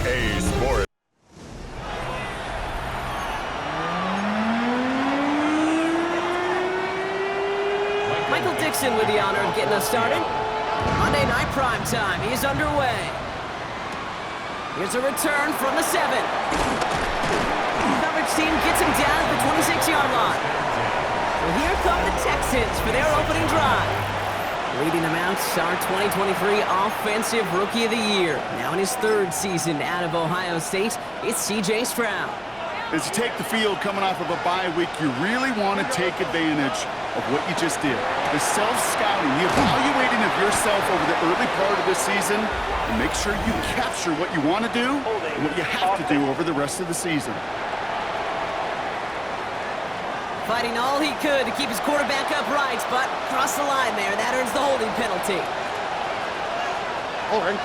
EA Sports. Michael Dixon with the honor of getting us started. Monday night prime time is underway. Here's a return from the 7. Coverage team gets him down at the 26-yard line. So here come the Texans for their opening drive. Leading them out, our 2023 Offensive Rookie of the Year. Now in his 3rd season out of Ohio State, it's C.J. Stroud. As you take the field coming off of a bye week, you really want to take advantage of what you just did. The self-scouting, the evaluating of yourself over the early part of the season, and make sure you capture what you want to do and what you have to do over the rest of the season. Fighting all he could to keep his quarterback upright, but crossed the line there. That earns the holding penalty. Holding.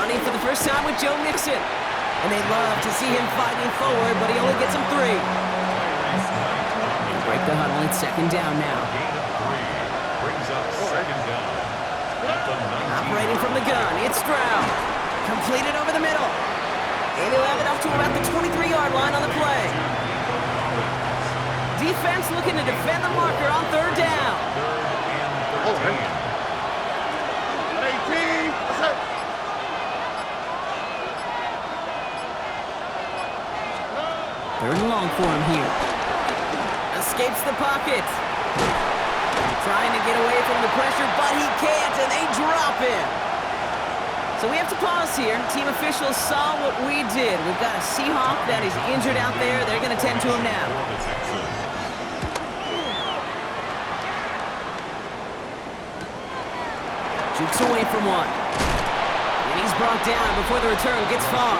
Running for the first time with Joe Mixon. And they love to see him fighting forward, but he only gets him 3. And break the huddle. It's 2nd down now. Operating from the gun, it's Stroud. Completed over the middle. And he'll have it up to about the 23-yard line on the play. Defense looking to defend the marker on 3rd down. Holding. 18. Third and long for him here. Escapes the pocket. Trying to get away from the pressure, but he can't, and they drop him. So we have to pause here. Team officials saw what we did. We've got a Seahawk that is injured out there. They're going to tend to him now. Jukes away from one. And he's brought down before the return gets far.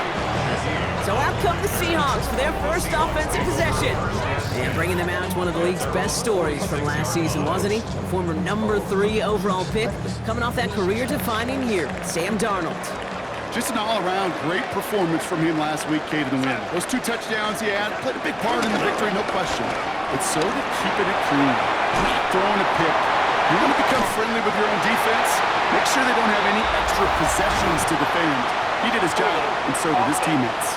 So out come the Seahawks for their first offensive possession. And bringing them out, one of the league's best stories from last season, wasn't he? Former number 3 overall pick, coming off that career-defining year, Sam Darnold. Just an all-around great performance from him last week, Kate, to the win. Those 2 touchdowns he had played a big part in the victory, no question. But so did keeping it clean, not throwing a pick. You want to become friendly with your own defense? Make sure they don't have any extra possessions to defend. He did his job, and so did his teammates.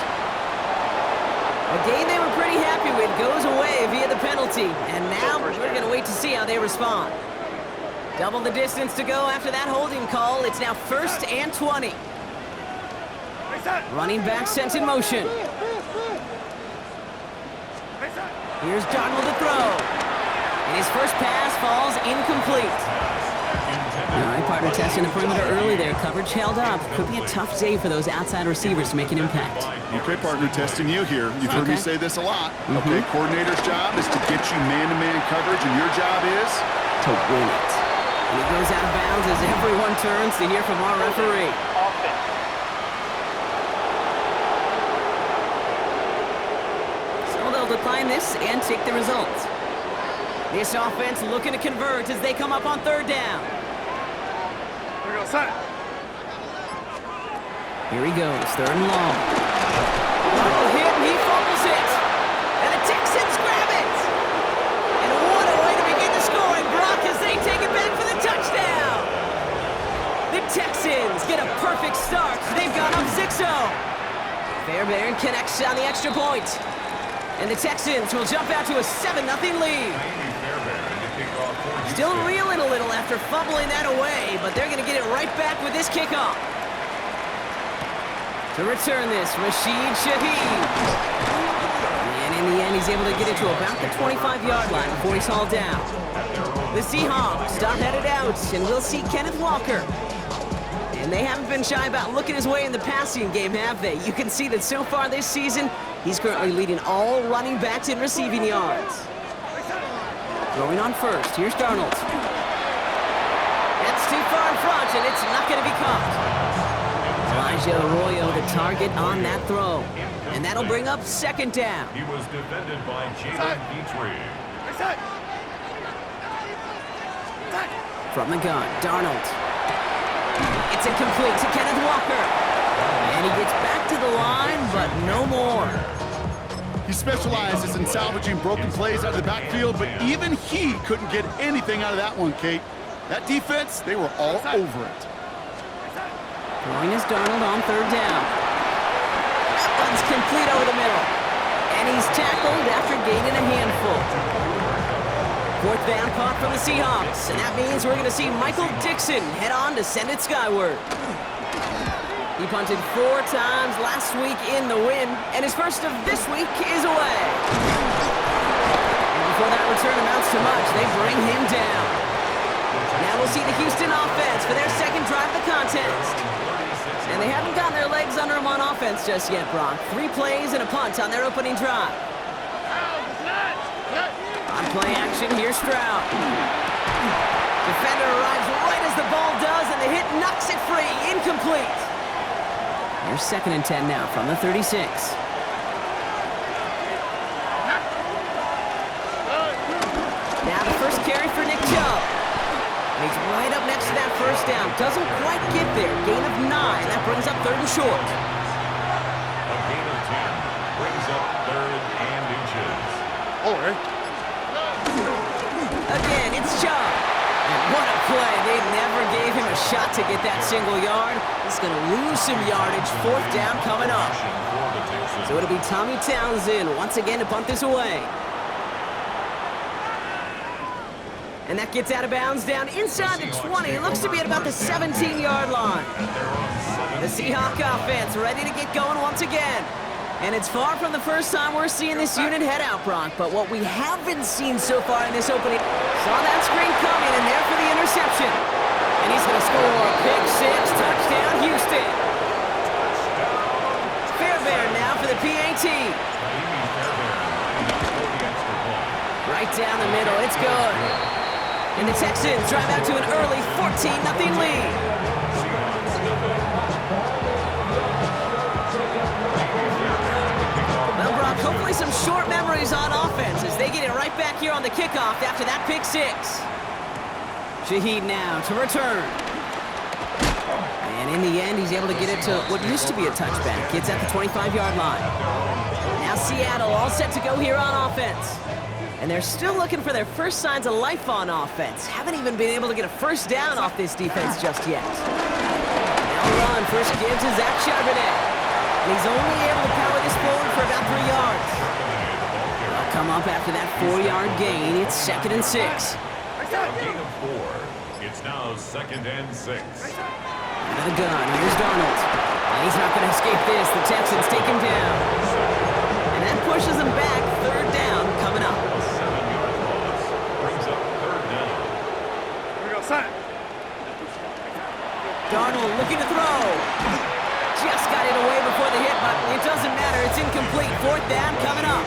A game they were pretty happy with goes away via the penalty. And now we're going to wait to see how they respond. Double the distance to go after that holding call. It's now 1st and 20. Running back sent in motion. Here's Darnold to throw. And his first pass falls incomplete. All right, partner testing the perimeter early there. Coverage held up. Could be a tough day for those outside receivers to make an impact. Okay, partner, testing you here. You've heard me say this a lot. Okay, coordinator's job is to get you man-to-man coverage, and your job is to win it. And he goes out of bounds as everyone turns to hear from our referee. So they'll decline this and take the result. This offense looking to convert as they come up on 3rd down. Here he goes, 3rd and long. Oh, hit, and he fumbles it. And the Texans grab it. And what a way to begin the scoring, Brock, as they take it back for the touchdown. The Texans get a perfect start. They've gone up 6-0. Fairbairn connects on the extra point. And the Texans will jump out to a 7-0 lead. Still reeling a little after fumbling that away, but they're going to get it right back with this kickoff. To return this, Rashid Shaheed. And in the end, he's able to get it to about the 25-yard line before he's hauled down. The Seahawks stop headed out, and we'll see Kenneth Walker. And they haven't been shy about looking his way in the passing game, have they? You can see that so far this season, he's currently leading all running backs in receiving yards. Throwing on first, here's Darnold. It's too far in front, and it's not going to be caught. Elijah Arroyo the target on that throw. And that'll bring up 2nd down. He was defended by Jalen Dietrich. From the gun, Darnold. It's incomplete to Kenneth Walker. And he gets back to the line, but no more. He specializes in salvaging broken plays out of the backfield, but even he couldn't get anything out of that one, Kate. That defense, they were all over it. Throwing is Darnold on third down. That one's complete over the middle. And he's tackled after gaining a handful. Fourth down punt from the Seahawks. And that means we're going to see Michael Dixon head on to send it skyward. He punted 4 times last week in the win, and his first of this week is away. And before that return amounts to much, they bring him down. Now we'll see the Houston offense for their second drive of the contest. And they haven't gotten their legs under them on offense just yet, Brock. 3 plays and a punt on their opening drive. On play action, here's Stroud. Defender arrives right as the ball does, and the hit knocks it free. Incomplete. Here's 2nd and 10 now from the 36. Now the first carry for Nick Chubb. And he's right up next to that first down. Doesn't quite get there. Gain of 9. That brings up 3rd and short. A gain of 10 brings up 3rd and inches. Again, it's Chubb. And what a play. They never gave him a shot to get that single yard. He's going to lose some yardage. 4th down coming up. So it'll be Tommy Townsend once again to punt this away. And that gets out of bounds down inside the 20. It looks to be at about the 17-yard line. The Seahawk offense ready to get going once again. And it's far from the first time we're seeing this unit head out, Brock. But what we haven't seen so far in this opening, saw that screen coming, and there for the interception. And he's going to score a pick 6, touchdown Houston. Fairbairn now for the PAT. Right down the middle, it's good. And the Texans drive out to an early 14-0 lead. Well, Brock, hopefully some short memories on offense as they get it right back here on the kickoff after that pick 6. Shaheed now to return. And in the end, he's able to get it to what used to be a touchback. It's at the 25-yard line. Now Seattle all set to go here on offense. And they're still looking for their first signs of life on offense. Haven't even been able to get a first down off this defense just yet. Now run. First gives is Zach Charbonnet. And he's only able to power this forward for about 3 yards. They'll come up after that 4-yard gain. It's 2nd and 6. Gain of 4. It's now 2nd and 6. Got a gun. Here's Darnold. And he's not going to escape this. The Texans take him down. And that pushes him back. 3rd down coming up. Darnold looking to throw. Just got it away before the hit, but it doesn't matter. It's incomplete. 4th down coming up.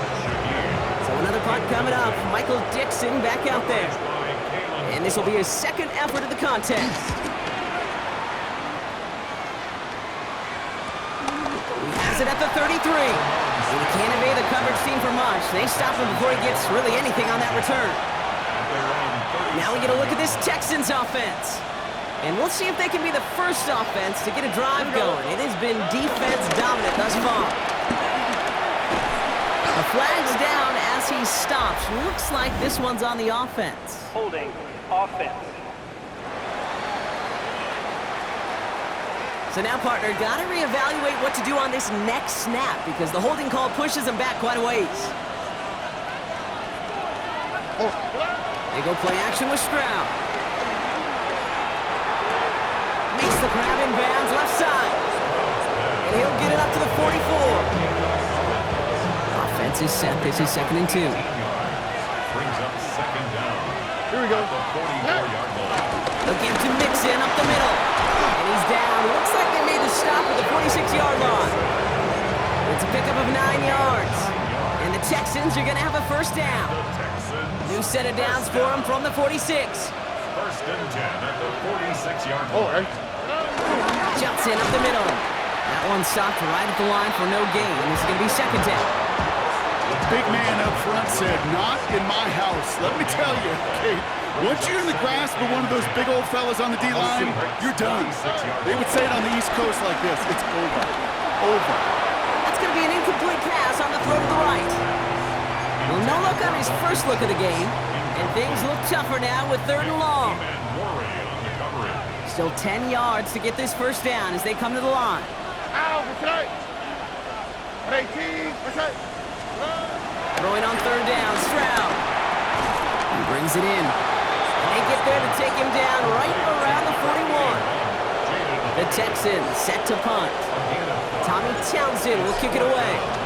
So another punt coming up. Michael Dixon back out there. And this will be his 2nd effort of the contest. He has it at the 33. And he can't evade the coverage team for much. They stop him before he gets really anything on that return. Now we get a look at this Texans offense. And we'll see if they can be the first offense to get a drive going. It has been defense dominant thus far. The flag's down as he stops. Looks like this one's on the offense. Holding offense. So now, partner, got to reevaluate what to do on this next snap because the holding call pushes him back quite a ways. They go play action with Stroud. Makes the grab in bounds left side. And he'll get it up to the 44. Offense is set. This is 2nd and 2. Brings up 2nd down. Here we go. The 44-yard line. They'll give to Mixon up the middle. And he's down. Looks like they made the stop at the 46-yard line. It's a pickup of 9 yards. And the Texans are going to have a first down. New set of downs for him from the 46. 1st and 10 at the 46-yard line. Jumps in up the middle. That one stopped right at the line for no gain. This is going to be 2nd down. The big man up front said, "Not in my house." Let me tell you, Kate, once you're in the grasp of one of those big old fellas on the D-line, you're done. They would say it on the East Coast like this: it's over. Over. That's going to be an incomplete pass on the throw to the right. Well, no look on his first look of the game. And things look tougher now with 3rd and long. Still 10 yards to get this first down as they come to the line. Throwing on third down, Stroud. He brings it in. They get there to take him down right around the 41. The Texans set to punt. Tommy Townsend will kick it away.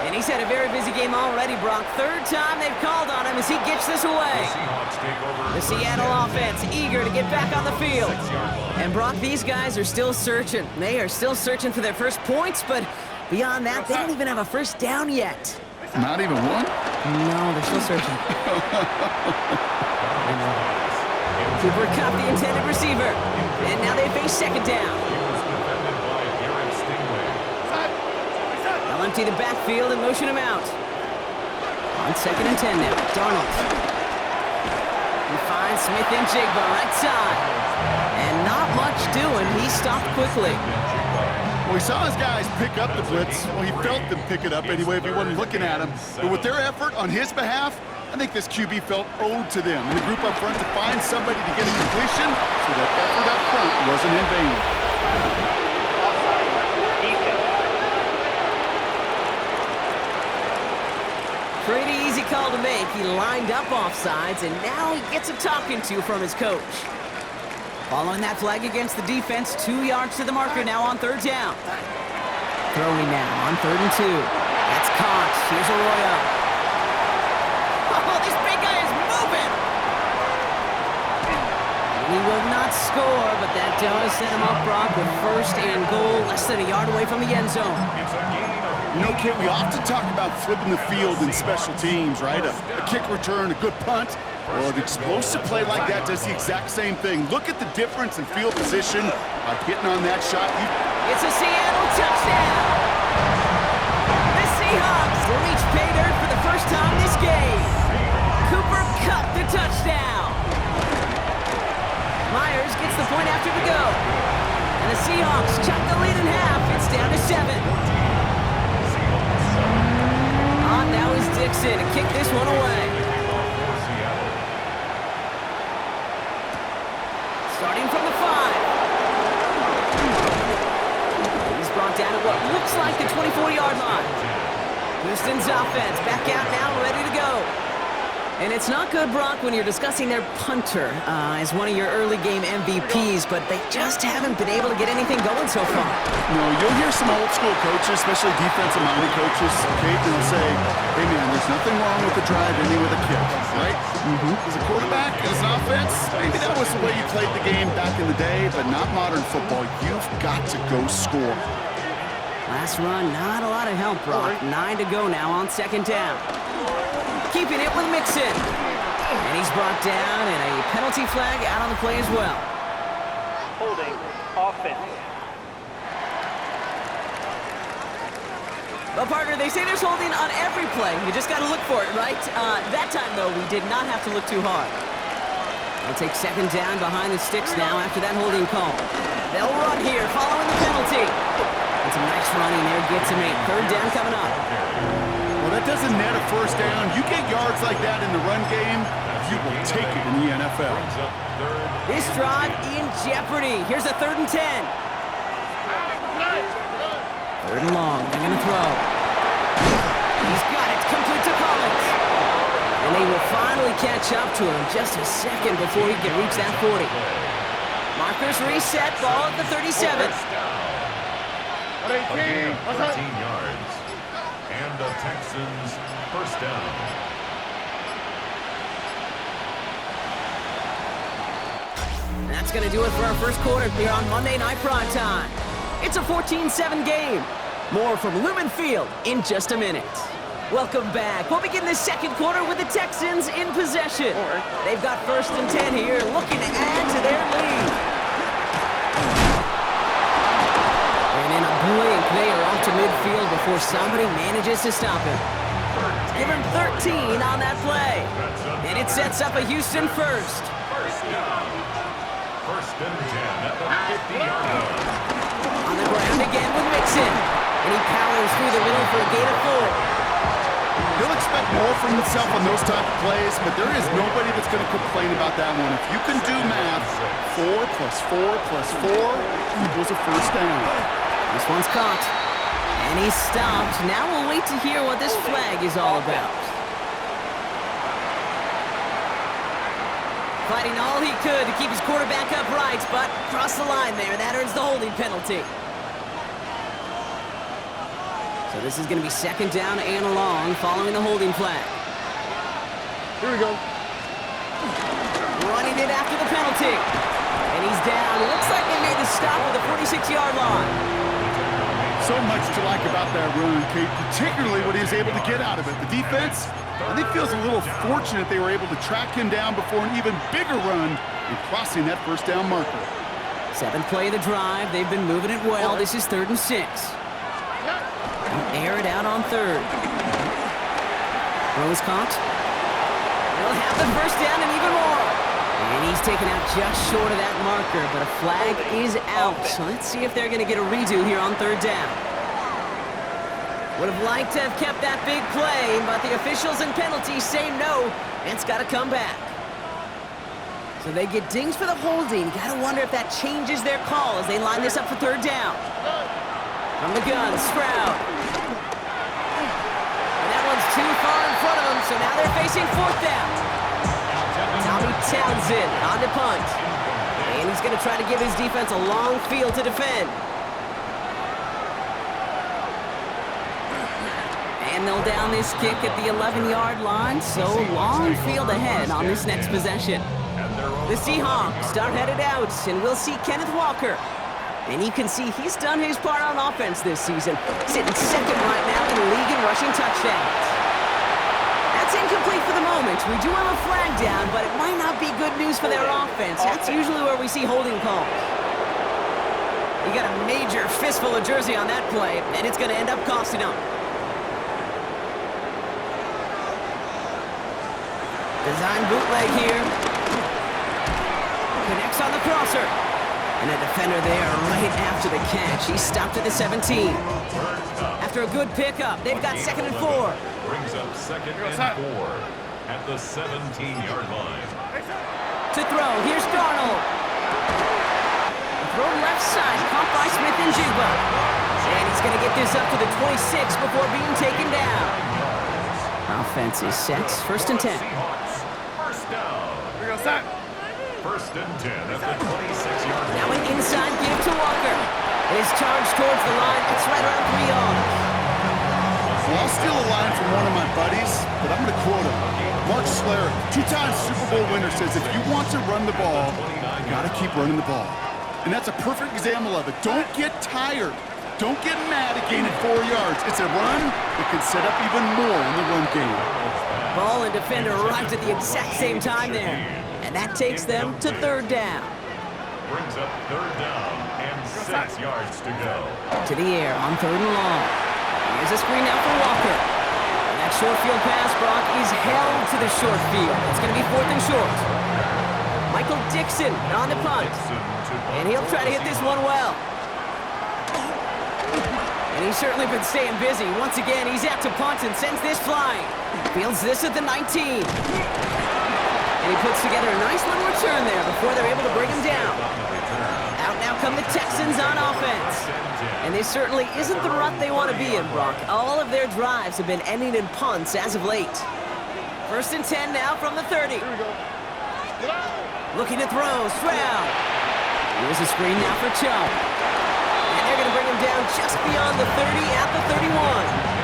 And he's had a very busy game already, Brock. Third time they've called on him as he gets this away. The Seattle offense eager to get back on the field. And Brock, these guys are still searching. They are still searching for their first points, but beyond that, they don't even have a first down yet. Not even one? No, they're still searching. Cooper Kupp, the intended receiver. And now they face second down. They'll empty the backfield and motion him out. On 2nd and 10 now, Darnold. He finds Smith and Jigba right side. And not much doing. He stopped quickly. Well, he saw his guys pick up the blitz. Well, he felt them pick it up anyway if he wasn't looking at him. But with their effort on his behalf, I think this QB felt owed to them. And the group up front to find somebody to get a completion so that effort up front wasn't in vain. Pretty easy call to make. He lined up offsides, and now he gets a talking to from his coach. Following that flag against the defense, 2 yards to the marker now on third down. Throwing now on 3rd and 2. That's caught. Here's Arroyo. Oh, this big guy is moving! And he will not score, but that does set him up, Brock, with 1st and goal, less than a yard away from the end zone. You know, Kit, we often talk about flipping the field in special teams, right? A kick return, a good punt. Well, an explosive play like that does the exact same thing. Look at the difference in field position by hitting on that shot. It's a Seattle touchdown! The Seahawks will reach pay dirt for the first time this game. Cooper Kupp the touchdown. Myers gets the point after the go. And the Seahawks cut the lead in half. It's down to 7. Now is Dixon to kick this one away. Starting from the 5. He's brought down at what looks like the 24-yard line. Houston's offense back out now, ready to go. And it's not good, Brock, when you're discussing their punter as one of your early game MVPs, but they just haven't been able to get anything going so far. No, you'll hear some old school coaches, especially defensive-minded coaches, Kate, and they'll say, hey, man, there's nothing wrong with the drive ending with a kick, right? As a quarterback, as an offense, maybe that was the way you played the game back in the day, but not modern football. You've got to go score. Last run, not a lot of help, Brock. 9 to go now on 2nd down. Keeping it with Mixon. And he's brought down, and a penalty flag out on the play as well. Holding offense. Well, partner, they say there's holding on every play. You just got to look for it, right? That time, though, we did not have to look too hard. They'll take 2nd down behind the sticks now after that holding call. They'll run here following the penalty. And some nice running there gets him 8. 3rd down coming up. Well, that doesn't net a first down. You get yards like that in the run game, you will take it in the NFL. This drive in jeopardy. Here's a 3rd and 10. 3rd and long. They're going to throw. He's got it. Complete to Collins. And they will finally catch up to him just a second before he can reach that 40. Markers reset. Ball at the 37. 13 yards. And the Texans first down. That's going to do it for our first quarter here on Monday Night Prime Time. It's a 14-7 game. More from Lumen Field in just a minute. Welcome back. We'll begin the second quarter with the Texans in possession. They've got 1st and 10 here, looking to add to their lead. And in a blink, they are off to midfield before somebody manages to stop him. Give him 13 on that play. And it sets up a Houston first. First and 10 at the 50-yard line. On the ground again with Mixon. And he powers through the middle for a gain of 4. He'll expect more from himself on those type of plays, but there is nobody that's going to complain about that one. If you can do math, 4 plus 4 plus 4 equals a first down. This one's caught. And he's stopped. Now we'll wait to hear what this flag is all about. Fighting all he could to keep his quarterback upright, but crossed the line there. That earns the holding penalty. So this is going to be second down and long following the holding flag. Here we go. Running it after the penalty. And he's down. Looks like they made the stop at the 46-yard line. So much to like about that run, Kate, particularly what he was able to get out of it. The defense, I think, feels a little fortunate they were able to track him down before an even bigger run and crossing that first down marker. Seventh play of the drive. They've been moving it well. This is 3rd and 6. Air it out on 3rd. Rose caught. They'll have the first down and even more. And he's taken out just short of that marker, but a flag is out. So let's see if they're going to get a redo here on 3rd down. Would have liked to have kept that big play, but the officials and penalties say no, and it's got to come back. So they get dinged for the holding. Got to wonder if that changes their call as they line this up for 3rd down. From the gun, Stroud. And that one's too far in front of them, so now they're facing 4th down. Tommy Townsend on the punt. And he's going to try to give his defense a long field to defend. And they'll down this kick at the 11-yard line, so long field ahead on this next possession. The Seahawks start headed out, and we'll see Kenneth Walker. And you can see he's done his part on offense this season, sitting second right now in the league in rushing touchdowns. That's incomplete for the moment. We do have a flag down, but it might not be good news for their offense. That's usually where we see holding calls. He got a major fistful of jersey on that play, and it's going to end up costing him. Design bootleg here. Connects on the crosser. And a defender there right after the catch. He stopped at the 17. After a good pickup, they've got 2nd and 4. Brings up 2nd and 4 at the 17-yard line. To throw, here's Darnold. Throw left side, caught by Smith and Juba. And he's going to get this up to the 26 before being taken down. Offense is set, 1st and 10. Seahawks, first down. Here we go, set. 1st and 10 at the 26-yard line. Now an inside give to Walker. His charge towards the line. It's right around 3 yards. Well, I'll steal a line from one of my buddies, but I'm going to quote him. Mark Schlereth, 2-time Super Bowl winner, says if you want to run the ball, you got to keep running the ball. And that's a perfect example of it. Don't get tired. Don't get mad at gaining 4 yards. It's a run that can set up even more in the run game. Ball and defender arrived at the exact same time there. And that takes them to 3rd down. Brings up 3rd down and 6 yards to go. To the air on 3rd and long. Here's a screen now for Walker. And that short field pass, Brock, is held to the short field. It's going to be 4th and short. Michael Dixon on the punt. And he'll try to hit this one well. And he's certainly been staying busy. Once again, he's out to punt and sends this flying. Fields this at the 19. And he puts together a nice little return there before they're able to bring him down. Out now come the Texans on offense. And this certainly isn't the rut they want to be in, Brock. All of their drives have been ending in punts as of late. 1st and 10 now from the 30. Looking to throw, Stroud. Here's a screen now for Chubb. And they're going to bring him down just beyond the 30 at the 31.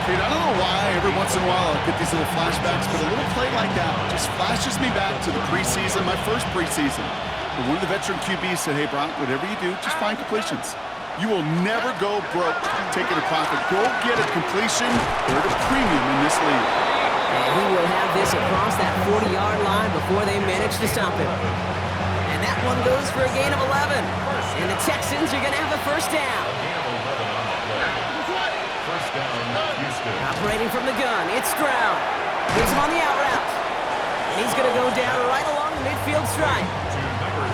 Dude, I don't know why every once in a while I get these little flashbacks, but a little play like that just flashes me back to the preseason, my first preseason. But one of the veteran QBs said, hey, Brock, whatever you do, just find completions. You will never go broke taking a profit. Go get a completion. They're at a premium in this league. And he will have this across that 40-yard line before they manage to stop him. And that one goes for a gain of 11. And the Texans are going to have a first down. First down, Houston. Operating from the gun, it's Stroud. Gets him on the out route. And he's going to go down right along the midfield stripe. To number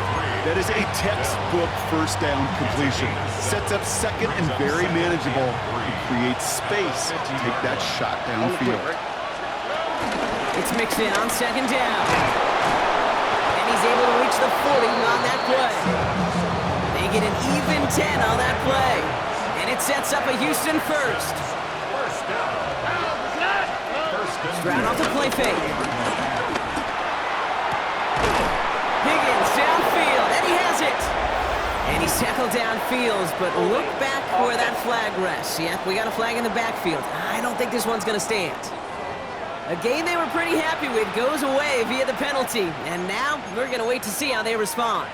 3. That is a textbook first down completion. Sets up second and very manageable. It creates space to take that shot downfield. It's mixed in on second down. And he's able to reach the 40 on that play. They get an even 10 on that play. And it sets up a Houston first. First down. Stroud off the play fake. Higgins downfield, and he has it. And he's tackled downfield, but look back where that flag rests. Yep, we got a flag in the backfield. I don't think this one's going to stand. A game they were pretty happy with goes away via the penalty, and now we're going to wait to see how they respond.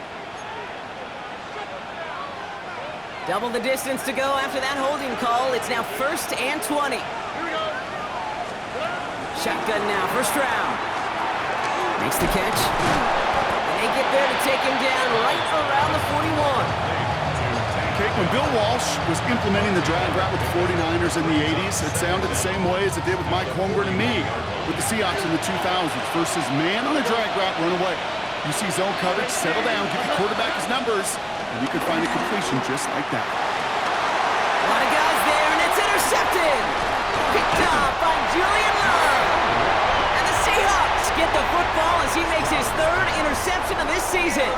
Double the distance to go after that holding call. It's now 1st and 20. Shotgun now for Stroud. Makes the catch. And they get there to take him down right around the 41. Okay, when Bill Walsh was implementing the drag route with the 49ers in the 80s, it sounded the same way as it did with Mike Holmgren and me with the Seahawks in the 2000s versus man on a drag route, run away. You see zone coverage, settle down, give the quarterback his numbers, and you could find a completion just like that. A lot of guys there, and it's intercepted. Picked up by Julian Love. And the Seahawks get the football as he makes his 3rd interception of this season.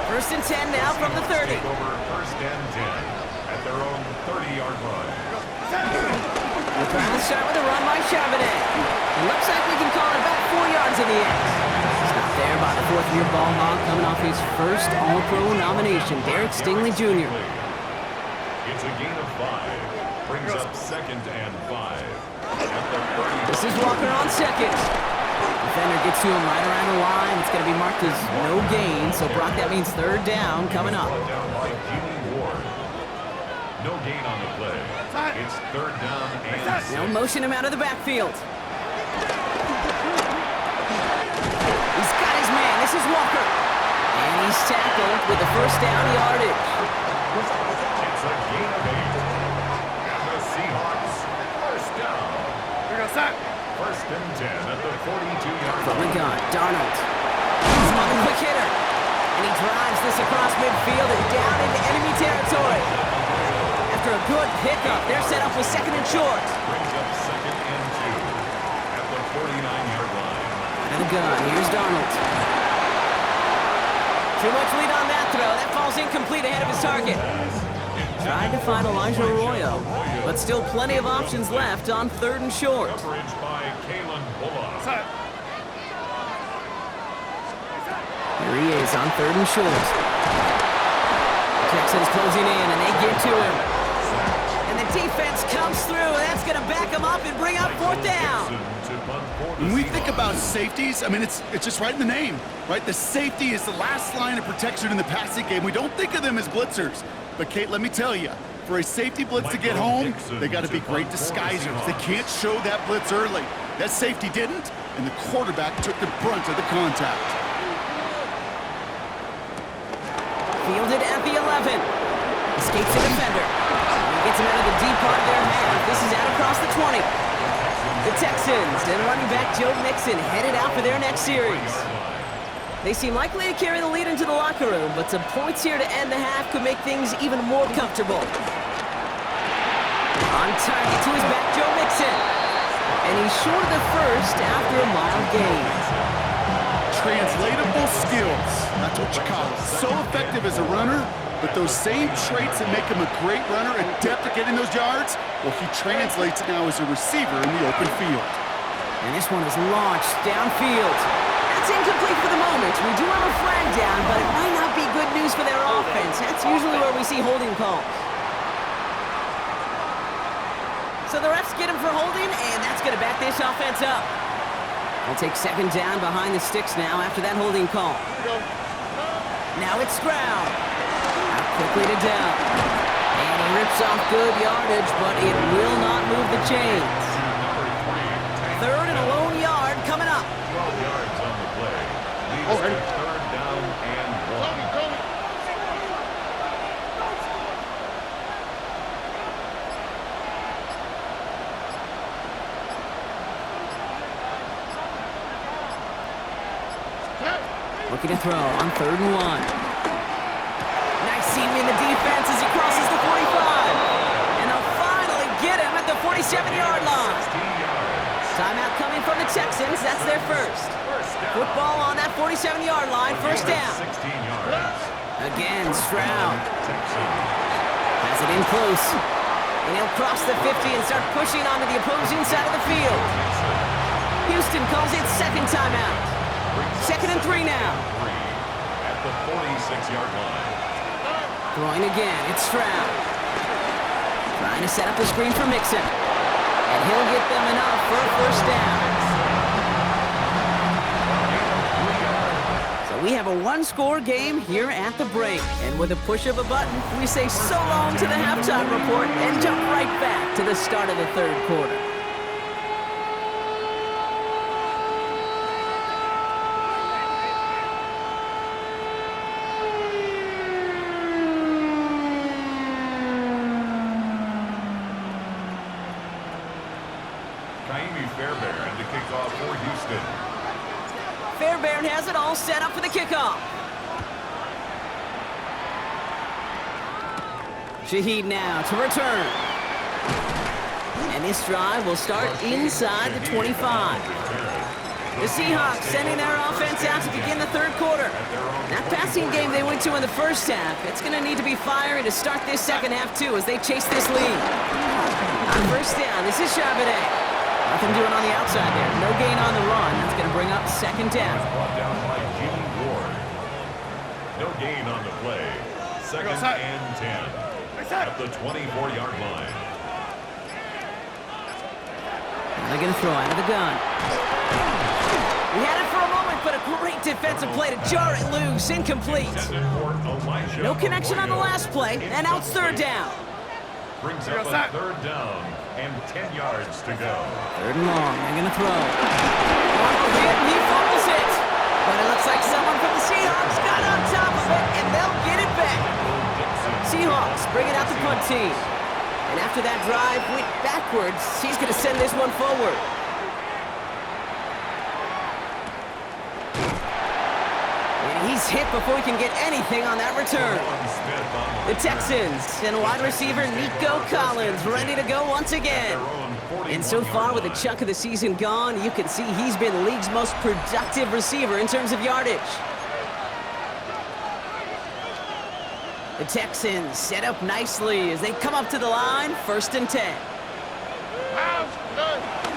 1st and 10 now from the 30. Take over 1st and 10 at their own 30-yard line. We're trying to start with a run by Charbonnet. It looks like we can call it about 4 yards in the end. Stopped there by the 4th-year ball hog coming off his first All-Pro nomination, Derek Stingley Jr. It's a gain of 5. Brings up 2nd and 5. At the 30. This is Walker on second. Defender gets to him right around the line. It's going to be marked as no gain. So, Brock, that means 3rd down coming up. Brought down by Jimmy Ward. No gain on the play. It's 3rd down and 6. Now motion him out of the backfield. He's got his man. This is Walker. And he's tackled with the 1st down yardage. It's a gain of 8. And the Seahawks 1st down. 1st and 10 at the 42-yard From the line. gun, Darnold. He's on the quick hitter. And he drives this across midfield and down into enemy territory. After a good pickup, they're set up with 2nd and short. Brings up 2nd and 2 at the 49-yard line. And the gun, here's Darnold. Too much lead on that throw. That falls incomplete ahead of his target. Tried to find Elijah Arroyo, but still plenty of options left on 3rd and short. Coverage by Kalen Bullock. Here he is on 3rd and short. Texans closing in, and they get to him. And the defense comes through, and that's going to back him up and bring up 4th down. When we think about safeties, I mean, it's just right in the name, right? The safety is the last line of protection in the passing game. We don't think of them as blitzers. But, Kate, let me tell you, for a safety blitz to get home, they got to be great disguisers. They can't show that blitz early. That safety didn't, and the quarterback took the brunt of the contact. Fielded at the 11. Escapes the defender. He gets him out of the deep part of their half. This is out across the 20. The Texans and running back Joe Mixon headed out for their next series. They seem likely to carry the lead into the locker room, but some points here to end the half could make things even more comfortable. On target to his back, Joe Mixon. And he's short of the 1st after a mild gain. Translatable skills. That's what you call it. So effective as a runner, but those same traits that make him a great runner, adept at getting those yards, well, he translates it now as a receiver in the open field. And this one is launched downfield. That's incomplete for the moment. We do have a flag down, but it might not be good news for their offense. That's usually where we see holding calls. So the refs get him for holding, and that's going to back this offense up. We'll take 2nd down behind the sticks now after that holding call. Now it's Stroud. Out quickly to down. And he rips off good yardage, but it will not move the chains. 3rd and a lone yard coming up. 12 yards on the play. Leads to 3rd down and 1. Looking to throw on 3rd and 1. Nice seam in the defense as he crosses the 45. And they'll finally get him at the 47-yard line. Timeout coming from the Texans. That's their first. Football on that 47-yard line. First down. Again, Stroud. Has it in close. And he'll cross the 50 and start pushing onto the opposing side of the field. Houston calls it second timeout. 2nd and 3 now. At the 46-yard line. Throwing again, it's Stroud. Trying to set up the screen for Mixon. And he'll get them enough for a first down. So we have a one-score game here at the break. And with a push of a button, we say so long to the halftime report and jump right back to the start of the 3rd quarter. Fairbairn to kick off for Houston. Fairbairn has it all set up for the kickoff. Shaheed now to return. And this drive will start inside the 25. The Seahawks sending their offense out to begin the 3rd quarter. That passing game they went to in the first half, it's going to need to be fiery to start this second half too as they chase this lead. On first down, this is Charbonnet. Nothing doing on the outside there. No gain on the run. That's going to bring up 2nd down. Brought down by Jimmy Ward. No gain on the play. 2nd and 10. At the 24-yard line. They're going to throw out of the gun. We had it for a moment, but a great defensive play to jar it loose. Incomplete. No connection on the last play, and now it's 3rd down. Brings up a 3rd down and 10 yards to go. 3rd and long. They're going to throw. He fumbles it. But it looks like someone from the Seahawks got on top of it, and they'll get it back. Seahawks bringing out the punt team. And after that drive went backwards, he's going to send this one forward. And he's hit before he can get anything on that return. The Texans and wide receiver Nico Collins ready to go once again. And so far, with a chunk of the season gone, you can see he's been the league's most productive receiver in terms of yardage. The Texans set up nicely as they come up to the line, 1st and 10.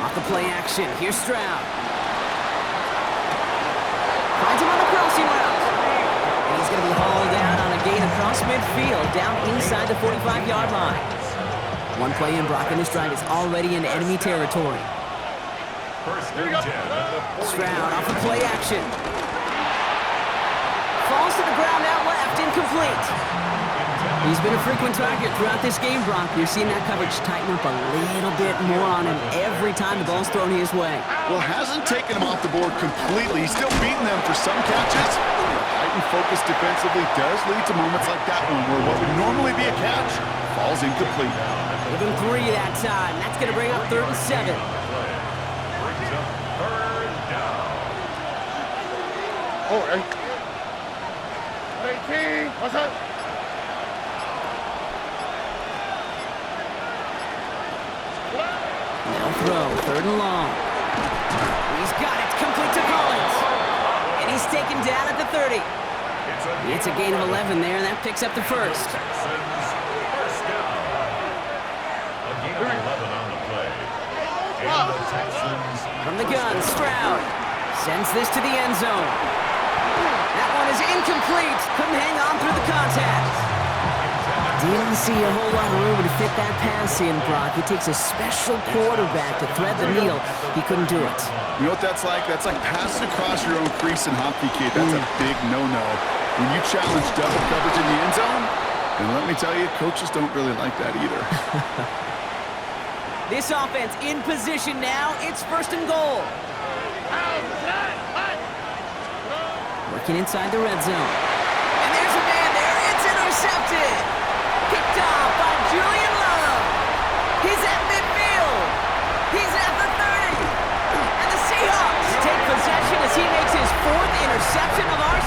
Off the play action, here's Stroud. Finds him on the crossing route. And he's going to be hauled down on a gain across midfield, down inside the 45-yard line. One play in, Brock, and this drive is already into enemy territory. 1st and 10. Stroud off the play action. Falls to the ground out left, incomplete. He's been a frequent target throughout this game, Brock. You're seeing that coverage tighten up a little bit more on him every time the ball's thrown his way. Well, hasn't taken him off the board completely. He's still beating them for some catches. Heightened focus defensively does lead to moments like that one where what would normally be a catch falls incomplete. Give him 3 that time. That's going to bring up 3rd and 7. Brings up 3rd down. Oh, hey. What's up? Now throw, 3rd and long. He's got it, complete to Collins. And he's taken down at the 30. It's a gain of 11 there, and that picks up the first. Texans, first down. A gain of 11 on the play. And the Texans... From the gun, Stroud sends this to the end zone. That one is incomplete. Couldn't hang on through the contact. Didn't see a whole lot of room to fit that pass in, Brock. It takes a special quarterback to thread the needle. He couldn't do it. You know what that's like? That's like passing across your own crease in hockey, kid. That's a big no-no. When you challenge double coverage in the end zone, and let me tell you, coaches don't really like that either. This offense in position now. It's 1st and goal. Working inside the red zone. And there's a man there. It's intercepted. Picked off by Julian Love. He's at midfield. He's at the 30. And the Seahawks take possession as he makes his 4th interception of our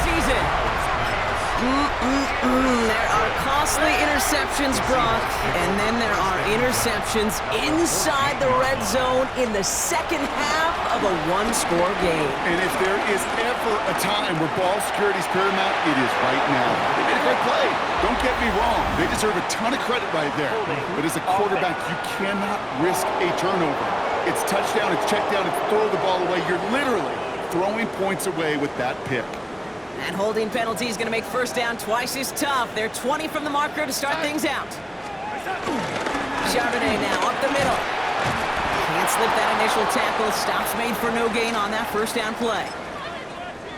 receptions, Brock, and then there are interceptions inside the red zone in the second half of a one-score game. And if there is ever a time where ball security is paramount, it is right now. They made a great play. Don't get me wrong. They deserve a ton of credit right there. But as a quarterback, you cannot risk a turnover. It's touchdown, it's check down, it's throw the ball away. You're literally throwing points away with that pick. That holding penalty is going to make first down twice as tough. They're 20 from the marker to start things out. Charbonnet now up the middle. Can't slip that initial tackle. Stops made for no gain on that first down play.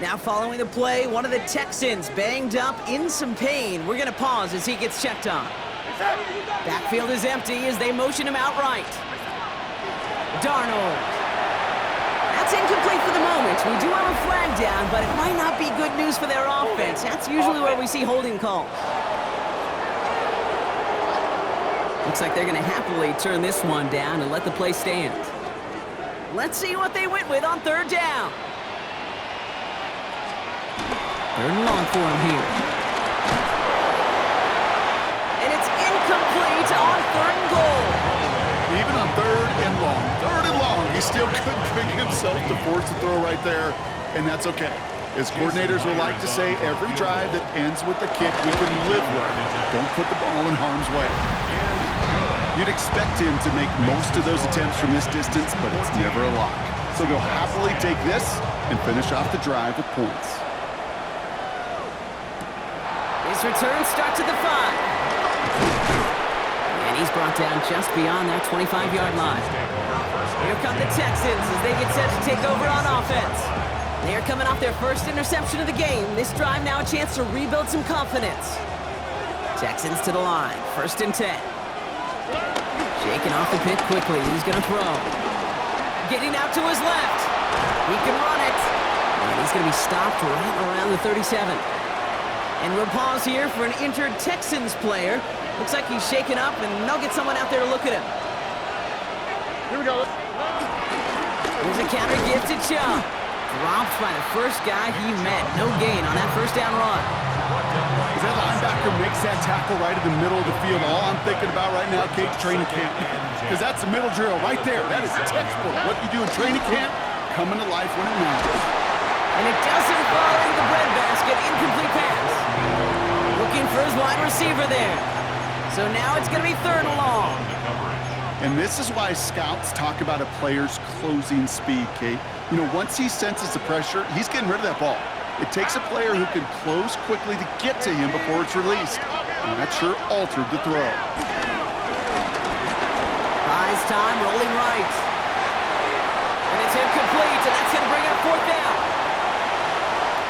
Now following the play, one of the Texans banged up in some pain. We're going to pause as he gets checked on. Backfield is empty as they motion him outright. Darnold. That's incomplete for the moment. We do have a flag down, but it might not be good news for their offense. That's usually where we see holding calls. Looks like they're going to happily turn this one down and let the play stand. Let's see what they went with on third down. Third and long for him here. And it's incomplete on third and goal. Even on third and long, he still couldn't bring himself to force the throw right there, and that's okay. As coordinators will like to say, every drive that ends with a kick we can live with. Don't put the ball in harm's way. You'd expect him to make most of those attempts from this distance, but it's never a lock. So they'll happily take this and finish off the drive with points. His return starts at the 5. And he's brought down just beyond that 25-yard line. Here come the Texans as they get set to take over on offense. They're coming off their first interception of the game. This drive now a chance to rebuild some confidence. Texans to the line, 1st and 10. Shaking off the pick quickly. He's going to throw. Getting out to his left. He can run it. And he's going to be stopped right around the 37. And we'll pause here for an injured Texans player. Looks like he's shaken up, and they'll get someone out there to look at him. Here we go. There's a counter gift to Chubb. Dropped by the first guy he met. No gain on that first down run. As that linebacker makes that tackle right in the middle of the field, all I'm thinking about right now, Kate, training camp. Because that's the middle drill right there. That is textbook. What you do in training camp, coming to life when it matters. And it doesn't fall into the breadbasket. Incomplete pass. Looking for his wide receiver there. So now it's going to be 3rd and long. And this is why scouts talk about a player's closing speed, Kate. You know, once he senses the pressure, he's getting rid of that ball. It takes a player who can close quickly to get to him before it's released. And that sure altered the throw. Buys time, rolling right. And it's incomplete, and that's going to bring up 4th down.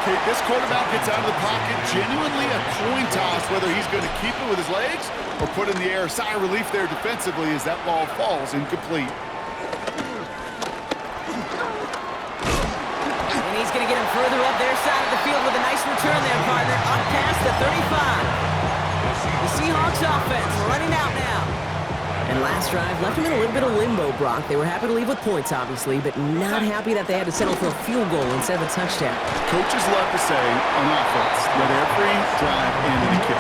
Kate, this quarterback gets out of the pocket, genuinely a coin toss whether he's going to keep it with his legs or put in the air. Sigh of relief there defensively as that ball falls incomplete. And he's going to get him further up their side of the field with a nice return there, partner, up past the 35. The Seahawks offense running out now. And last drive left them in a little bit of limbo, Brock. They were happy to leave with points, obviously, but not happy that they had to settle for a field goal instead of a touchdown. Coaches love to say on offense, let every drive end in a kick.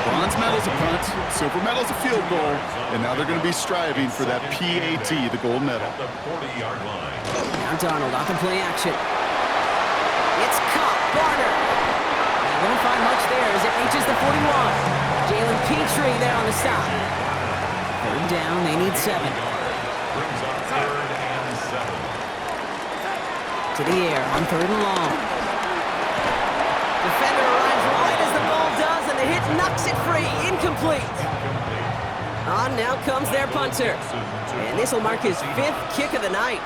Bronze medal's a punt, silver medal's a field goal, and now they're going to be striving for that PAT, the gold medal. Now Darnold off in play action. It's caught. Barner. Won't find much there as it reaches the 41. Jalen Petrie there on the stop. 3rd down, they need 7. Brings up 3rd and 7. To the air on 3rd and long. Defender arrives right as the ball does, and the hit knocks it free. Incomplete. On now comes their punter. And this will mark his 5th kick of the night.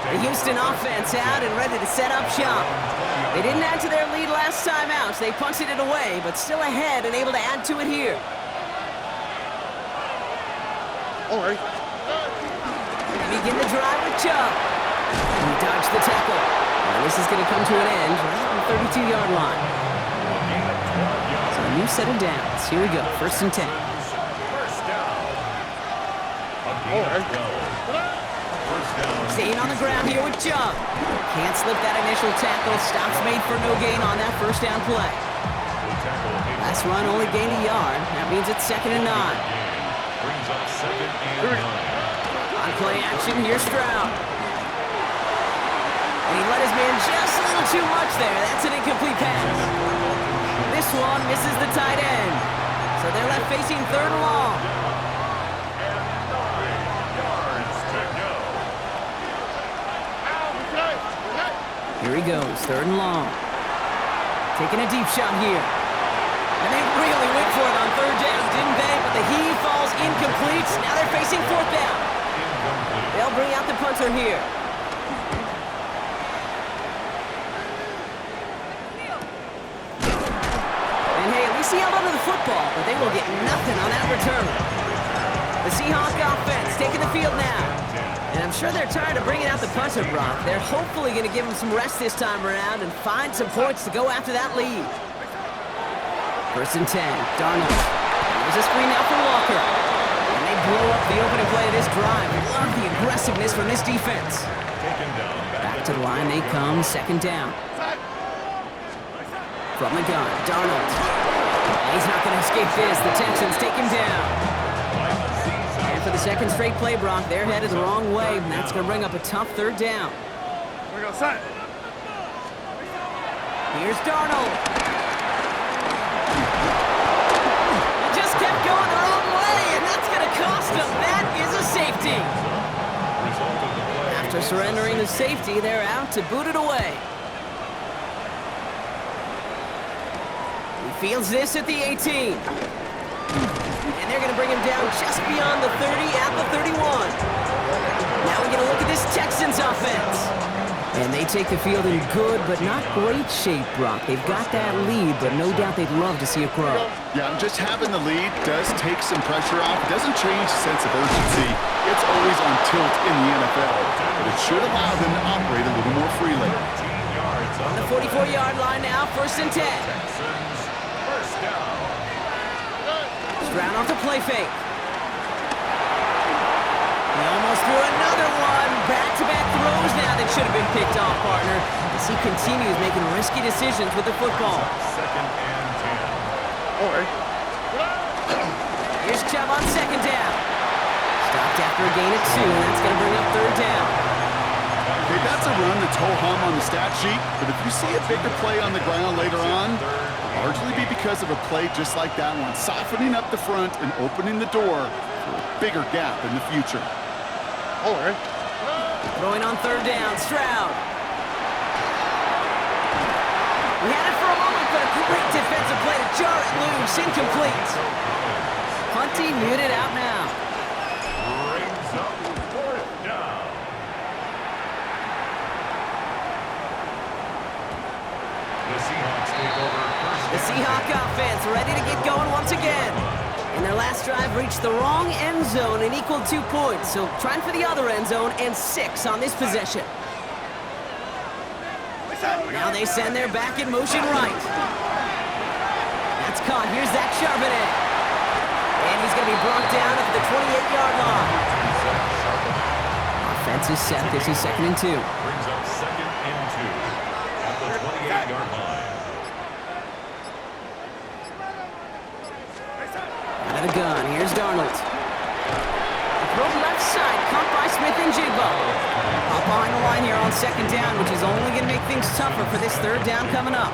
The Houston offense out and ready to set up shop. They didn't add to their lead last time out, so they punted it away, but still ahead and able to add to it here. All right. They begin the drive with Chubb. He dodged the tackle. And this is going to come to an end right on the 32-yard line. So a new set of downs. Here we go, 1st and 10. First down. A gain of 12. 1st first down. Staying on the ground here with Chubb. Can't slip that initial tackle. Stops made for no gain on that first down play. The tackle made Last run only gained a yard. That means it's 2nd and 9. brings up 2nd and 9. On play action, here's Stroud. And he let his man just a little too much there. That's an incomplete pass. This one misses the tight end. So they're left facing 3rd and long. Here he goes, 3rd and long. Taking a deep shot here. And they really went for it on 3rd down, didn't they? But the heave falls incomplete. Now they're facing 4th down. They'll bring out the punter here. And hey, at least he held onto the football, but they will get nothing on that return. The Seahawk offense taking the field now. And I'm sure they're tired of bringing out the punter, Brock. They're hopefully going to give him some rest this time around and find some points to go after that lead. 1st and 10, Darnold. There's a screen now for Walker. And they blow up the opening play of this drive. Love the aggressiveness from this defense. Back to the line they come, 2nd down. From the gun, Darnold. He's not going to escape this. The Texans take him down. And for the 2nd straight play, Brock, they're headed the wrong way, and that's going to bring up a tough 3rd down. Here's Darnold. He just kept going the wrong way, and that's going to cost him. That is a safety. After surrendering the safety, they're out to boot it away. He fields this at the 18. And they're going to bring him down just beyond the 30 at the 31. Now we're going to look at this Texans offense. And they take the field in good but not great shape, Brock. They've got that lead, but no doubt they'd love to see it grow. Yeah, just having the lead does take some pressure off. It doesn't change the sense of urgency. It's always on tilt in the NFL, but it should allow them to operate a little more freely. On the 44-yard line now, 1st and 10. First down. Stroud off the play fake. He almost threw another one. Back-to-back throws now that should have been picked off, partner, as he continues making risky decisions with the football. 2nd and 10. Here's Chubb on 2nd down. Stopped after a gain of 2, and that's going to bring up 3rd down. Okay, that's a run that's ho-hum on the stat sheet, but if you see a bigger play on the ground later on, it'll largely be because of a play just like that one, softening up the front and opening the door for a bigger gap in the future. Throwing on 3rd down, Stroud. We had it for a moment, but a great defensive play to jar it loose, incomplete. Hunty muted out now. Brings up 4th down. The Seahawks take over first The Seahawk offense ready to get going once again. And their last drive reached the wrong end zone and equaled 2 points. So trying for the other end zone and 6 on this possession. Now they send their back in motion right. That's caught. Here's Zach Charbonnet. And he's going to be brought down at the 28-yard line. Offense is set. This is 2nd and 2. brings up 2nd and 2 at the 28-yard line. Out of the gun, here's Darnold. Throw left side, caught by Smith and Jigba. Up behind the line here on 2nd down, which is only going to make things tougher for this 3rd down coming up.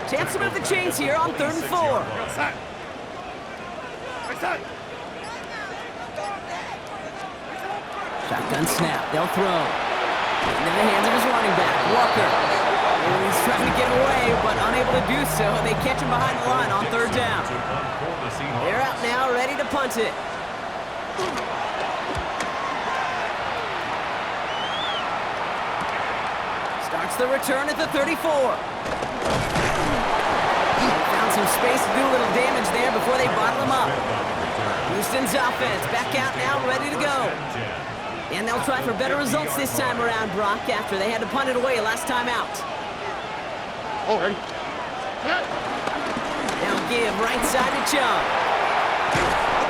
Chance to move the chains here on 3rd and 4. Shotgun snap, they'll throw. Into the hands of his running back, Walker. And he's trying to get away, but unable to do so. They catch him behind the line on 3rd down. They're out now, ready to punt it. Starts the return at the 34. Found some space to do a little damage there before they bottle him up. Houston's offense back out now, ready to go. And they'll try for better results this time around, Brock, after they had to punt it away last time out. They'll give right side to Chubb.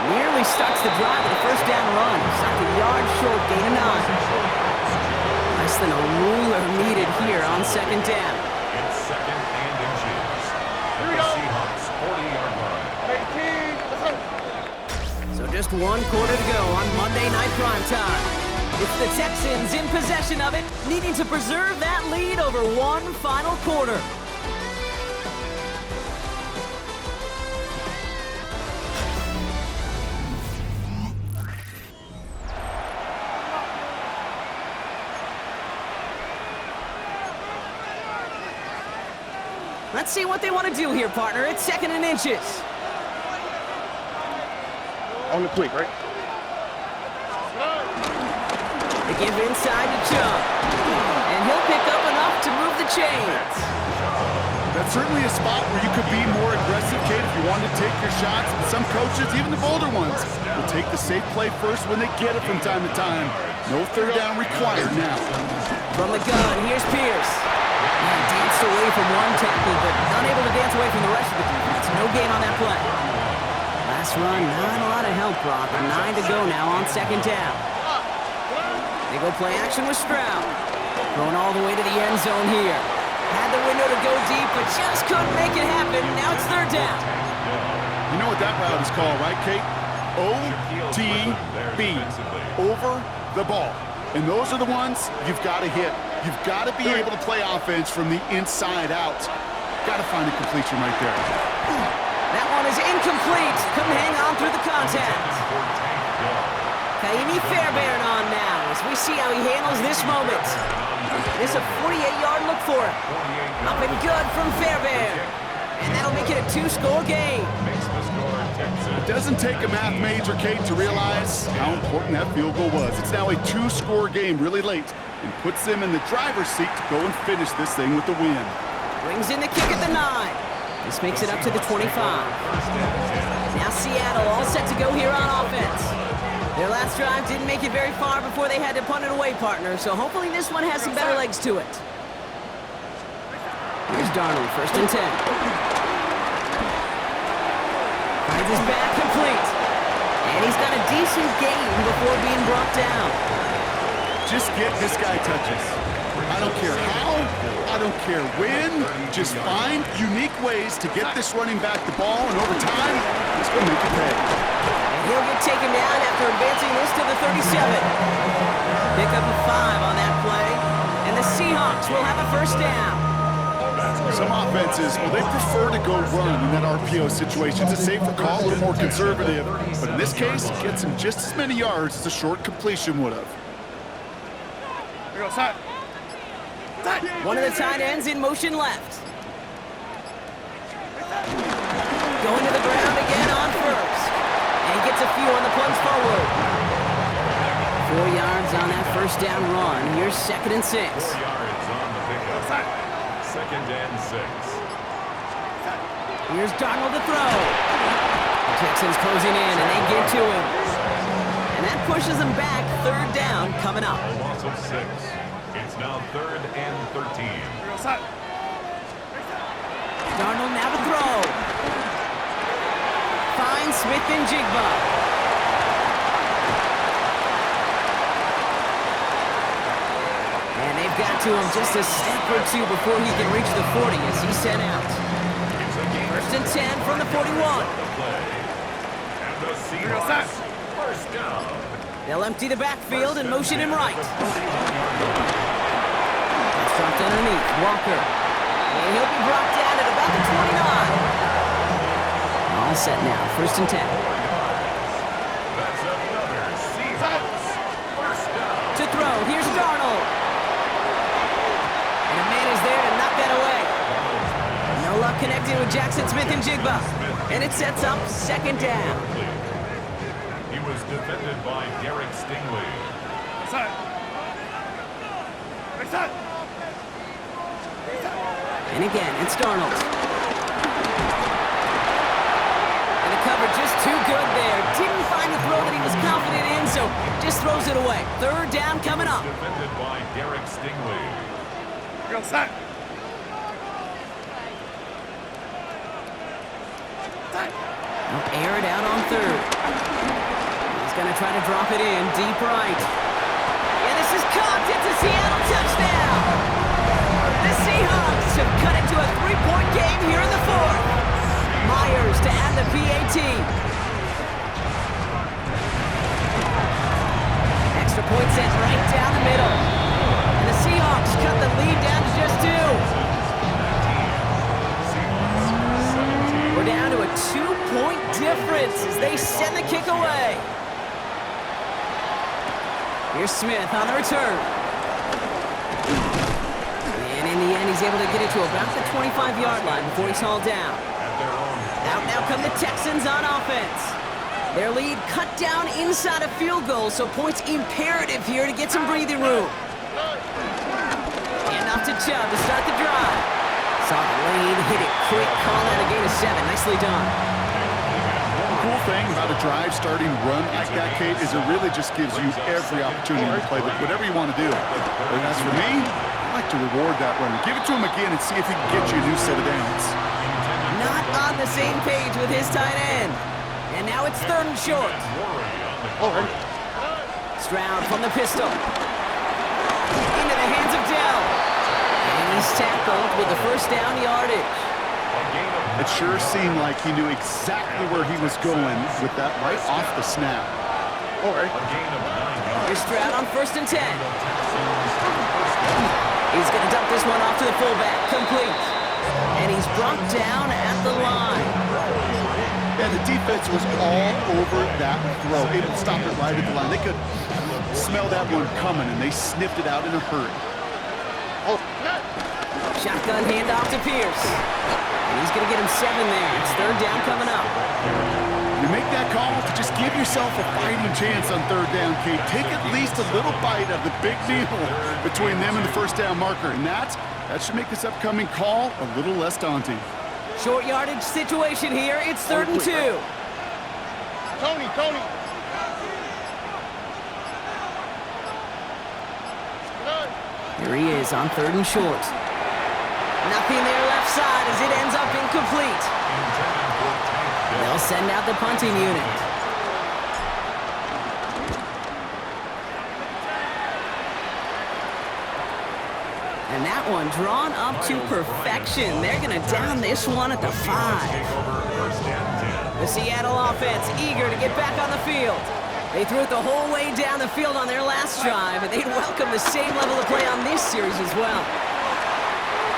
Nearly starts the drive with a first down run. Stopped a yard short, gain of 9. Less than a ruler needed here on second down. It's second and inches. At the Seahawks 40-yard line. So just 1 quarter to go on Monday Night Primetime. It's the Texans in possession of it, needing to preserve that lead over one final quarter. Let's see what they want to do here, partner. It's second and inches. On the quick, right? They give inside to Chubb. And he'll pick up enough to move the chains. That's certainly a spot where you could be more aggressive, Kate, if you wanted to take your shots. But some coaches, even the bolder ones, will take the safe play first when they get it from time to time. No third down required now. From the gun, here's Pierce. Danced away from one tackle, but unable to dance away from the rest of the defense. No gain on that play. Last run, not a lot of help, Brock. 9 to go now on second down. They go play action with Stroud. Going all the way to the end zone here. Had the window to go deep, but just couldn't make it happen. Now it's third down. You know what that route is called, right, Kate? OTB. Over the ball. And those are the ones you've got to hit. You've got to be able to play offense from the inside out. Got to find a completion right there. That one is incomplete. Couldn't hang on through the contact. Kaimi Fairbairn on now as we see how he handles this moment. It's a 48-yard look for him. Up and good from Fairbairn. And that'll make it a 2-score game. It doesn't take a math major, Kate, to realize how important that field goal was. It's now a 2-score game really late and puts them in the driver's seat to go and finish this thing with the win. Brings in the kick at the 9. This makes it up to the 25. Now Seattle all set to go here on offense. Their last drive didn't make it very far before they had to punt it away, partner, so hopefully this one has some better legs to it. Here's Darnold, first and 10. Finds his back complete. And he's got a decent gain before being brought down. Just get this guy touches. I don't care how, I don't care when, just find unique ways to get this running back the ball, and over time, it's going to make it pay. And he'll get taken down after advancing this to the 37. Pick up a 5 on that play, and the Seahawks will have a first down. Some offenses, well, they prefer to go run in that RPO situation. It's a safer call, a little more conservative. But in this case, it gets him just as many yards as a short completion would have. One of the tight ends in motion left. Going to the ground again on first. And he gets a few on the plunge forward. 4 yards on that first down run. Here's second and 6. 4 yards on the pickup. Second and 6. Here's Darnold to throw. The Texans closing in, and they get to him. And that pushes them back. Third down coming up. A loss of 6. It's now third and 13. Darnold now to throw. Finds Smith and Jigba. And they've got to him just a step or two before he can reach the 40 as he's sent out. First and 10 from the 41. And the Seahawks first down. They'll empty the backfield and motion him right. That's dropped underneath. Walker. And he'll be brought down at about the 29. All set now. First and 10. That's another Seahawks first down. To throw. Here's Darnold. And a man is there to knock that away. No luck connecting with Jackson Smith and Jigba. And it sets up second down. He was defended by Derek Stingley. And again, it's Darnold. And the cover just too good there. Didn't find the throw that he was confident in, so just throws it away. Third down coming up. Defended by Derek Stingley. They'll air it out on third. Gonna try to drop it in deep right. And this is caught. It's a Seattle touchdown. The Seahawks have cut into a 3-point game here in the fourth. Myers to add the PAT. Extra point sent right down the middle. And the Seahawks cut the lead down to just 2. We're down to a 2-point difference as they send the kick away. Here's Smith on the return. And in the end, he's able to get it to about the 25-yard line before he's hauled down. Out now come the Texans on offense. Their lead cut down inside a field goal, so points imperative here to get some breathing room. And off to Chubb to start the drive. Saw the lane, hit it quick, call out a gain of 7. Nicely done. The cool thing about a drive starting run like that, Kate, is it really just gives you every opportunity to play whatever you want to do. And as for me, I like to reward that runner. Give it to him again and see if he can get you a new set of downs. Not on the same page with his tight end. And now it's 3rd and short. Stroud from the pistol. Into the hands of Dell. And he's tackled with the first down yardage. It sure seemed like he knew exactly where he was going with that right off the snap. Here's Stroud on 1st and 10. He's going to dump this one off to the fullback. Complete. And he's brought down at the line. Yeah, the defense was all over that throw. Able to stop it right at the line. They could smell that one coming, and they sniffed it out in a hurry. Shotgun handoff to Pierce. And he's going to get him 7 there. It's 3rd down coming up. You make that call to just give yourself a fighting chance on 3rd down, Kate. Take at least a little bite of the big meal between them and the first down marker. And that should make this upcoming call a little less daunting. Short yardage situation here. It's 3rd and 2. Tony. Here he is on 3rd and short. Nothing there left side as it ends up incomplete. They'll send out the punting unit. And that one drawn up to perfection. They're going to down this one at the 5. The Seattle offense eager to get back on the field. They threw it the whole way down the field on their last drive, and they'd welcome the same level of play on this series as well.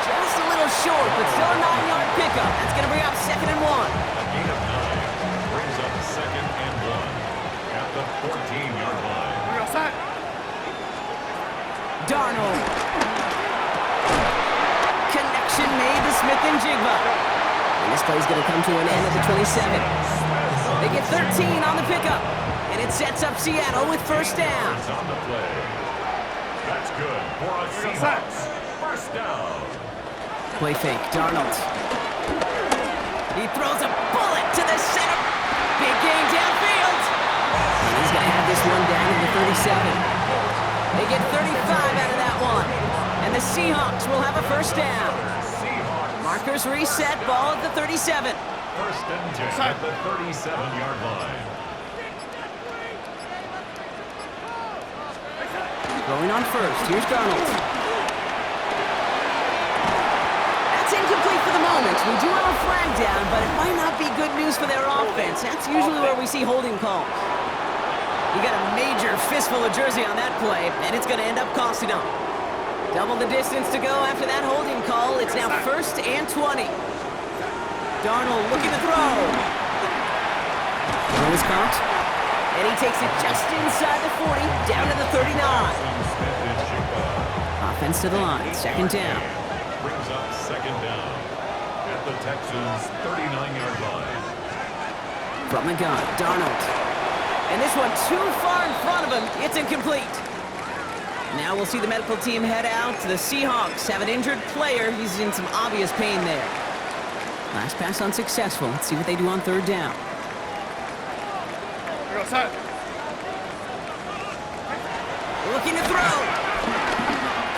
Just a little short, but still a 9-yard pickup. That's going to bring up 2nd and 1. A gain of 9 brings up 2nd and 1 at the 14-yard line. Darnold. Connection made to Smith and Jigba. And this play's going to come to an end at the 27. They get 13 on the pickup. And it sets up Seattle with 1st down. On the play. That's good for a Seahawks 1st down. Play fake, Darnold. He throws a bullet to the center. Big gain downfield. And he's going to have this one down to the 37. They get 35 out of that one. And the Seahawks will have a 1st down. Markers reset, ball at the 37. 1st and 10 at the 37-yard line. Going on 1st, here's Darnold. That's incomplete for the moment. We do have a flag down, but it might not be good news for their offense. That's usually where we see holding calls. You got a major fistful of jersey on that play, and it's going to end up costing them. Double the distance to go after that holding call. It's now 1st and 20. Darnold looking to throw. Throw is caught. And he takes it just inside the 40, down to the 39. Offense to the line, 2nd down. Brings up 2nd down at the Texans' 39-yard line. From the gun, Darnold. And this one too far in front of him. It's incomplete. Now we'll see the medical team head out. The Seahawks have an injured player. He's in some obvious pain there. Last pass unsuccessful. Let's see what they do on 3rd down. Looking to throw.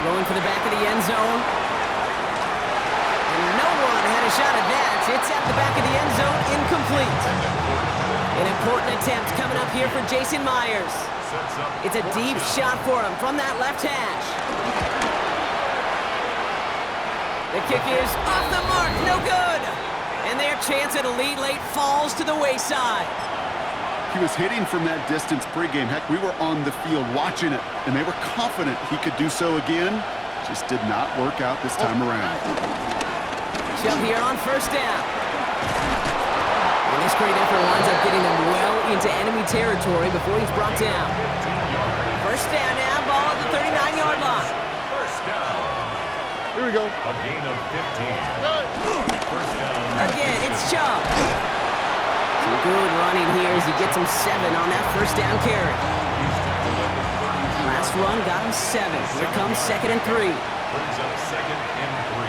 Throwing for the back of the end zone. And no one had a shot at that. It's at the back of the end zone, incomplete. An important attempt coming up here for Jason Myers. It's a deep shot for him from that left hash. The kick is off the mark, no good. And their chance at a lead late falls to the wayside. He was hitting from that distance pregame. Heck, we were on the field watching it, and they were confident he could do so again. Just did not work out this time around. Shove here on first down. And this great effort winds up getting him well into enemy territory before he's brought down. First down now, ball at the 39-yard line. First down. Here we go. A gain of 15. First down. Again, it's Chubb. Some good running here as he gets him 7 on that first down carry. Last run got him 7. Here comes 2nd and 3. Brings up 2nd and 3.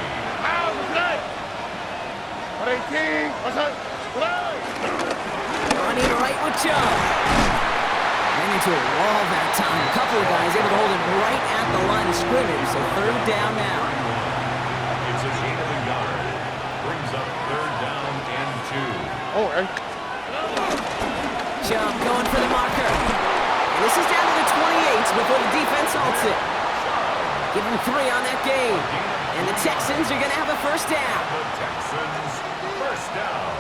Running right with Chubb. Ran into a wall that time. A couple of guys able to hold him right at the line of scrimmage. So 3rd down now. It's a gain of a yard. Brings up 3rd down and 2. Oh, and Chubb going for the marker. And this is down to the 28 before the defense halts it. Give him 3 on that game. And the Texans are going to have a first down. The Texans first down.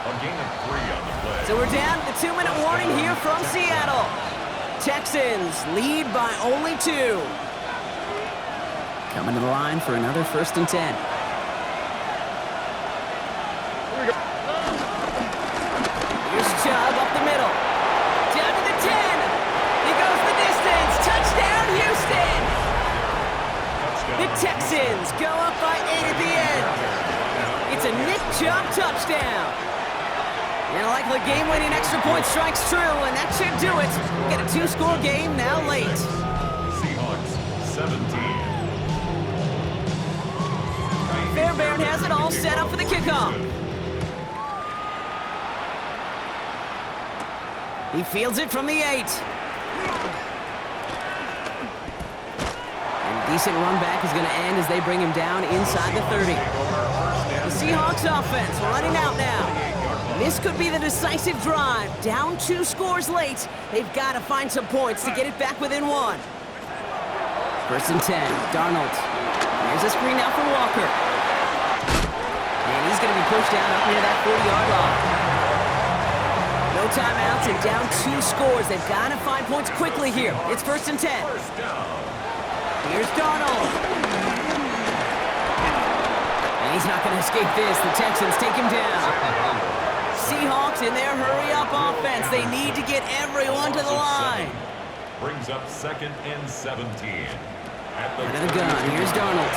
A gain of 3 on the play. So we're down to the 2-minute warning here from Seattle. Texans lead by only 2. Coming to the line for another 1st and 10. Here's Chubb up the middle. Down to the 10. He goes the distance. Touchdown, Houston. The Texans go up by 8 at the end. It's a Nick Chubb touchdown. And a likely game-winning extra point strikes true, and that should do it. Get a 2-score game now late. Seahawks 17. Fairbairn has it all set up for the kickoff. He fields it from the 8. And a decent run back is going to end as they bring him down inside the 30. The Seahawks offense running out now. This could be the decisive drive. Down 2 scores late. They've got to find some points to get it back within 1. 1st and 10. Darnold. Here's a screen now for Walker. And he's going to be pushed down up near that 40-yard line. No timeouts and down 2 scores. They've got to find points quickly here. It's 1st and 10. Here's Darnold. And he's not going to escape this. The Texans take him down. Seahawks in their hurry-up offense. They need to get everyone to the line. Brings up 2nd and 17. Out of the gun. Here's Darnold.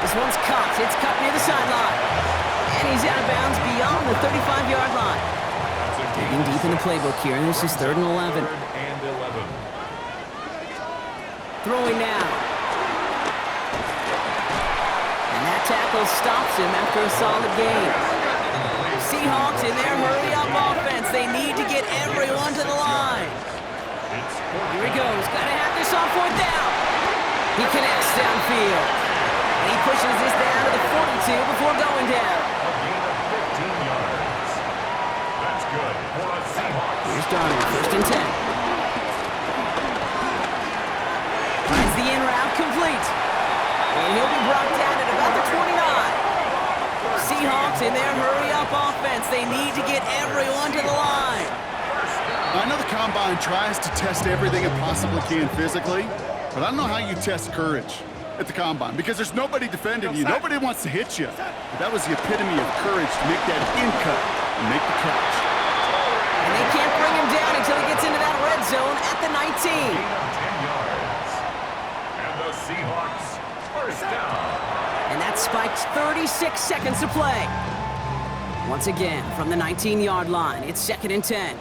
This one's caught. It's cut near the sideline. And he's out of bounds beyond the 35-yard line. Digging deep in the playbook here, and this is 3rd and 11. 3rd and 11. Throwing now. And that tackle stops him after a solid gain. Seahawks in their hurry-up offense. They need to get everyone to the line. Here he goes. Got to have this on 4th down. He connects downfield. And he pushes this down to the 42 before going down. A gain of 15 yards. That's good for a Seahawks. Here's Darnold. 1st and 10. Finds the in route complete. And he'll be brought down at about the 29. Seahawks in their hurry-up offense. They need to get everyone to the line. I know the Combine tries to test everything it possibly can physically, but I don't know how you test courage at the Combine because there's nobody defending you. Nobody wants to hit you. But that was the epitome of courage to make that in cut and make the catch. And they can't bring him down until he gets into that red zone at the 19. Gain of 10 yards. And the Seahawks first down. And that spikes 36 seconds to play. Once again, from the 19-yard line, it's 2nd and 10.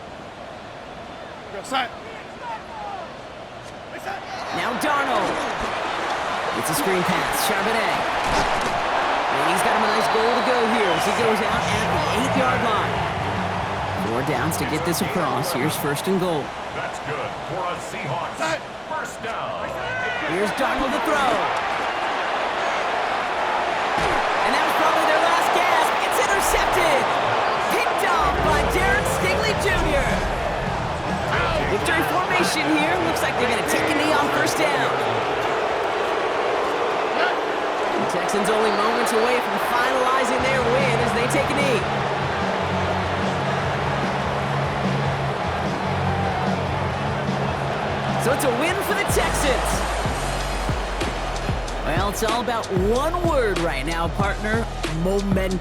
Now Darnold. It's a screen pass. Charbonnet. And he's got him a nice goal to go here as he goes out at the 8-yard line. 4 downs to get this across. Here's 1st and goal. That's good for a Seahawks first down. Here's Darnold to throw. And that was probably their last gasp. It's intercepted. Picked Jr. Victory formation here. Looks like they're going to take a knee on first down. The Texans only moments away from finalizing their win as they take a knee. So it's a win for the Texans. Well, it's all about one word right now, partner: momentum.